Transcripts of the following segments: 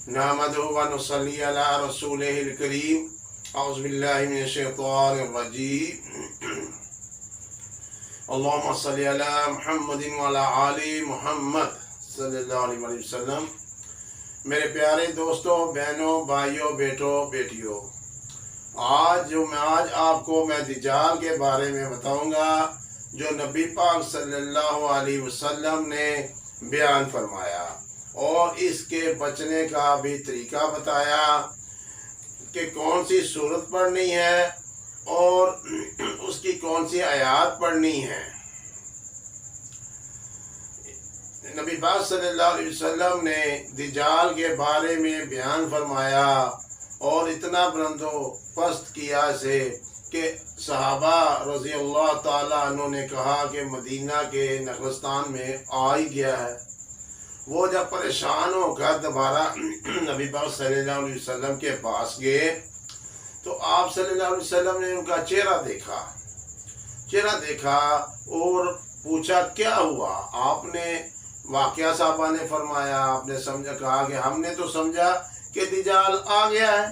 नहमदुहु व नुसल्ली अला रसूलिहिल करीम। औज़ु बिल्लाहि मिनश शैतानिर रजीम। अल्लाहुम्मा सल्ली अला मुहम्मदिन व अला आलि मुहम्मद सल्लल्लाहु अलैहि वसल्लम। मेरे प्यारे दोस्तों, बहनों, भाइयों, बेटों, बेटियों, आज आपको मैं दज्जाल के बारे में बताऊंगा जो नबी पाक सल्लल्लाहु अलैहि वसल्लम ने बयान फरमाया और इसके बचने का भी तरीका बताया कि कौन सी सूरत पढ़नी है और उसकी कौन सी आयत पढ़नी है। नबी पाक सल्लल्लाहु अलैहि वसल्लम ने दज्जाल के बारे में बयान फरमाया और इतना बंदोबस्त किया से कि सहाबा रज़ी अल्लाह ताला अन्हु ने कहा कि मदीना के नखलस्तान में आ ही गया है। वो जब परेशान होकर दोबारा नबी पाक सल्लल्लाहु अलैहि वसल्लम के पास गए तो आप सल्लल्लाहु अलैहि वसल्लम ने उनका चेहरा देखा और पूछा क्या हुआ। आपने वाक़या साहबा ने फरमाया, आपने समझा, कहा कि हमने तो समझा कि दज्जाल आ गया है।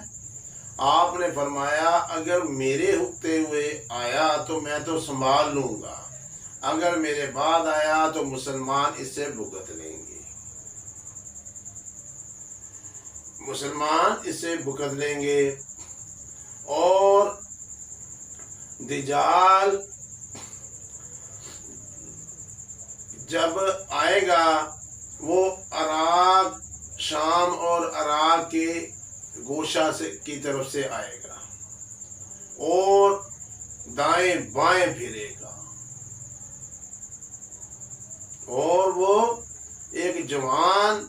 आपने फरमाया अगर मेरे हुक्ते हुए आया तो मैं तो संभाल लूँगा, अगर मेरे बाद आया तो मुसलमान इससे भुगत लेंगे, और दज्जाल जब आएगा वो अराक, शाम और अराक के गोशा से की तरफ से आएगा और दाएं बाएं फिरेगा और वो एक जवान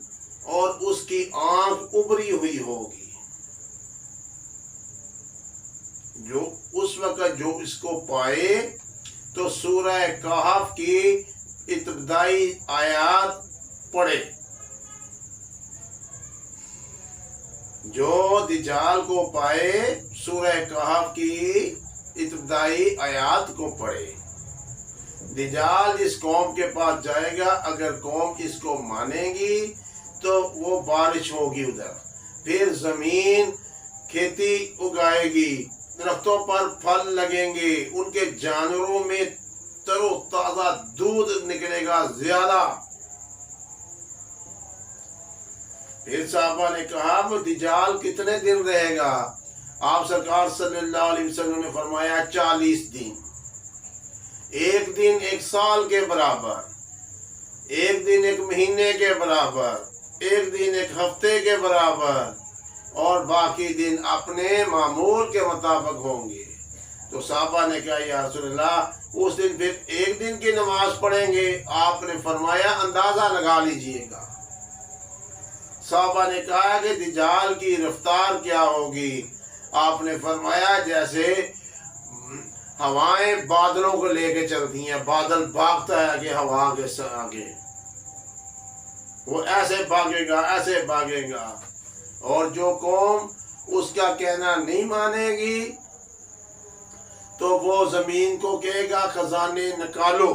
और उसकी आंख उभरी हुई होगी। जो उस वक्त जो इसको पाए तो सूरह कहफ की इब्तिदाई आयत पढ़े। जो दज्जाल को पाए सूरह कहफ की इब्तिदाई आयत को पढ़े। दज्जाल इस कौम के पास जाएगा, अगर कौम इसको मानेगी तो वो बारिश होगी उधर, फिर जमीन खेती उगाएगी, दरख्तों पर फल लगेंगे, उनके जानवरों में तरोताजा दूध निकलेगा ज्यादा। फिर साहबा ने कहा वो दज्जाल कितने दिन रहेगा। आप सरकार सल्लल्लाहु अलैहि वसल्लम ने फरमाया 40 दिन। एक दिन एक साल के बराबर, एक दिन एक महीने के बराबर, एक दिन एक हफ्ते के बराबर और बाकी दिन अपने मामूल के मुताबिक होंगे। तो साहबा ने कहा या रसूलल्लाह उस दिन फिर एक दिन की नमाज पढ़ेंगे। आपने फरमाया अंदाजा लगा लीजिएगा। साहबा ने कहा कि दज्जाल की रफ्तार क्या होगी। आपने फरमाया जैसे हवाएं बादलों को लेके चलती हैं, बादल भागता है कि हवा के आगे, वो ऐसे भागेगा और जो कौम उसका कहना नहीं मानेगी तो वो जमीन को कहेगा खजाने निकालो,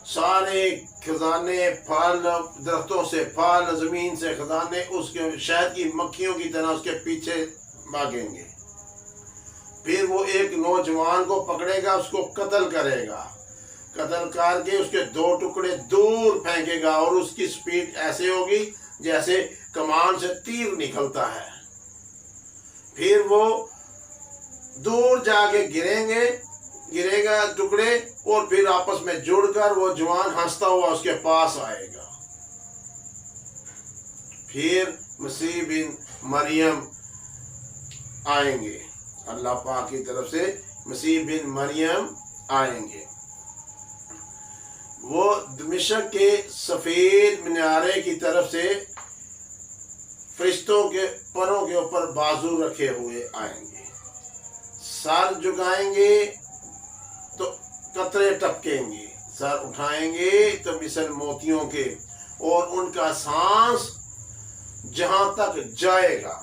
सारे खजाने, फल, दरख्तों से फल, जमीन से खजाने, उसके शहद की मक्खियों की तरह उसके पीछे भागेंगे। फिर वो एक नौजवान को पकड़ेगा, उसको कत्ल करेगा, कत्ल करके उसके 2 टुकड़े दूर फेंकेगा और उसकी स्पीड ऐसे होगी जैसे कमान से तीर निकलता है। फिर वो दूर जाके गिरेगा टुकड़े और फिर आपस में जुड़कर वो जवान हंसता हुआ उसके पास आएगा। फिर मसीह बिन मरियम आएंगे, अल्लाह पाक की तरफ से मसीह बिन मरियम आएंगे। वो दमिश्क के सफेद मीनारे की तरफ से फरिश्तों के परों के ऊपर बाजू रखे हुए आएंगे, सर झुकाएंगे तो कतरे टपकेंगे, सर उठाएंगे तो मिसल मोतियों के, और उनका सांस जहां तक जाएगा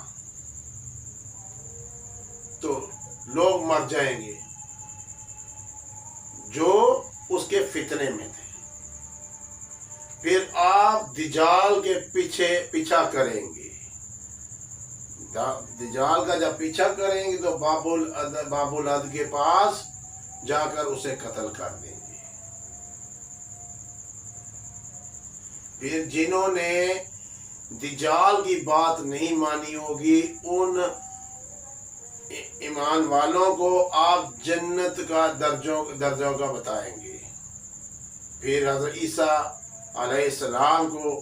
तो लोग मर जाएंगे जो उसके फितने में थे। फिर आप दज्जाल के पीछा करेंगे दज्जाल का जब पीछा करेंगे तो बाबुल अद के पास जाकर उसे कत्ल कर देंगे। फिर जिन्होंने दज्जाल की बात नहीं मानी होगी उन ईमान वालों को आप जन्नत का दर्जों का बताएंगे। फिर हज़रत ईसा अलैहिस्सलाम को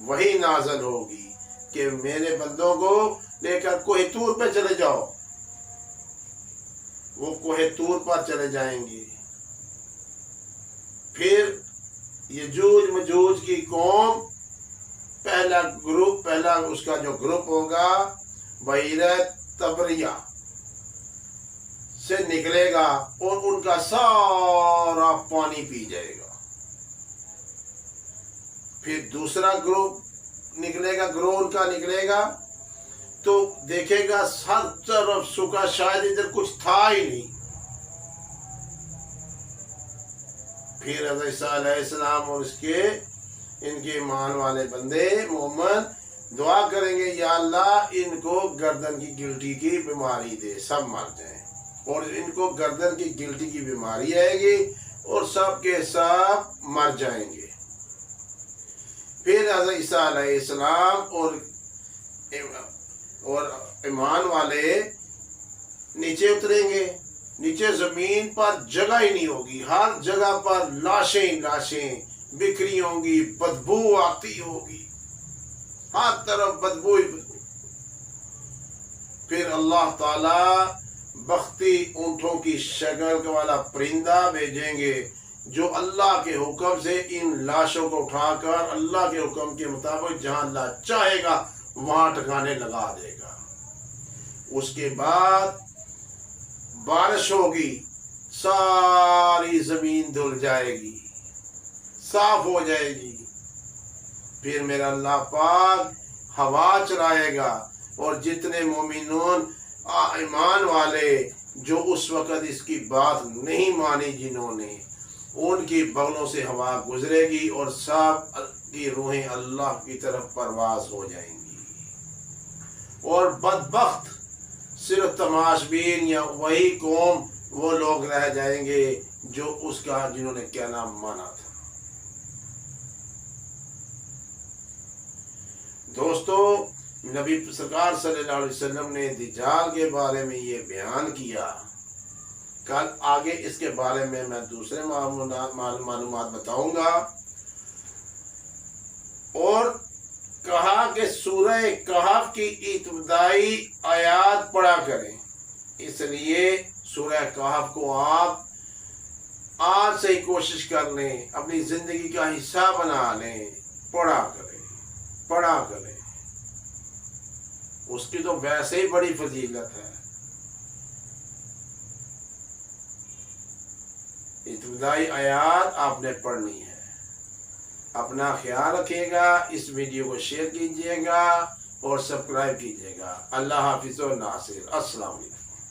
वही नाज़िल होगी कि मेरे बंदों को लेकर कोहे तूर पे चले जाओ। वो कोहे तूर पर चले जाएंगे। फिर यजूज मजूज की कौम पहला उसका जो ग्रुप होगा बहीर तबरिया से निकलेगा और उनका सारा पानी पी जाएगा। फिर दूसरा ग्रुप उनका निकलेगा तो देखेगा हर तरफ सूखा, शायद इधर कुछ था ही नहीं। फिर हज़रत ईसा अलैहिस्सलाम और इनके ईमान वाले बंदे मोमिन दुआ करेंगे, या अल्लाह इनको गर्दन की गिल्टी की बीमारी दे, सब मर जाएं। और इनको गर्दन की गिल्टी की बीमारी आएगी और सब के सब मर जाएंगे। फिर हज़रत ईसा अलैहिस्सलाम और ईमान वाले नीचे उतरेंगे। नीचे जमीन पर जगह ही नहीं होगी, हर जगह पर लाशें बिखरी होंगी, बदबू आती होगी, हर तरफ बदबू ही बदबू। फिर अल्लाह ताला बख्ती ऊंटों की शक्ल वाला परिंदा भेजेंगे जो अल्लाह के हुक्म से इन लाशों को उठाकर अल्लाह के हुक्म के मुताबिक जहां अल्लाह चाहेगा वहां ठिकाने लगा देगा। उसके बाद बारिश होगी, सारी जमीन धुल जाएगी, साफ हो जाएगी। फिर मेरा अल्लाह पाक हवा चलाएगा और जितने मोमिनून ईमान वाले जो उस वक़्त इसकी बात नहीं मानी जिन्होंने, उनकी बगलों से हवा गुजरेगी और सब की रूहें अल्लाह की तरफ परवाज हो जाएंगी। और बदबख्त सिर्फ तमाशबीन या वही कौम वो लोग रह जाएंगे जो उसका जिन्होंने क्या नाम माना था। दोस्तों, नबी सरकार सल्लल्लाहु अलैहि वसल्लम ने दज्जाल के बारे में ये बयान किया। कल आगे इसके बारे में मैं दूसरे मालूमात बताऊंगा। और कहा कि सूरह कहफ की इब्तिदाई आयात पढ़ा करें, इसलिए सूरह कहफ को आप आज से ही कोशिश कर लें, अपनी जिंदगी का हिस्सा बना लें, पढ़ा करें। उसकी तो वैसे ही बड़ी फजीलत है। इब्तिदाई आयात आपने पढ़नी है। अपना ख्याल रखिएगा, इस वीडियो को शेयर कीजिएगा और सब्सक्राइब कीजिएगा। अल्लाह हाफिज़ व नासिर। अस्सलाम वालेकुम।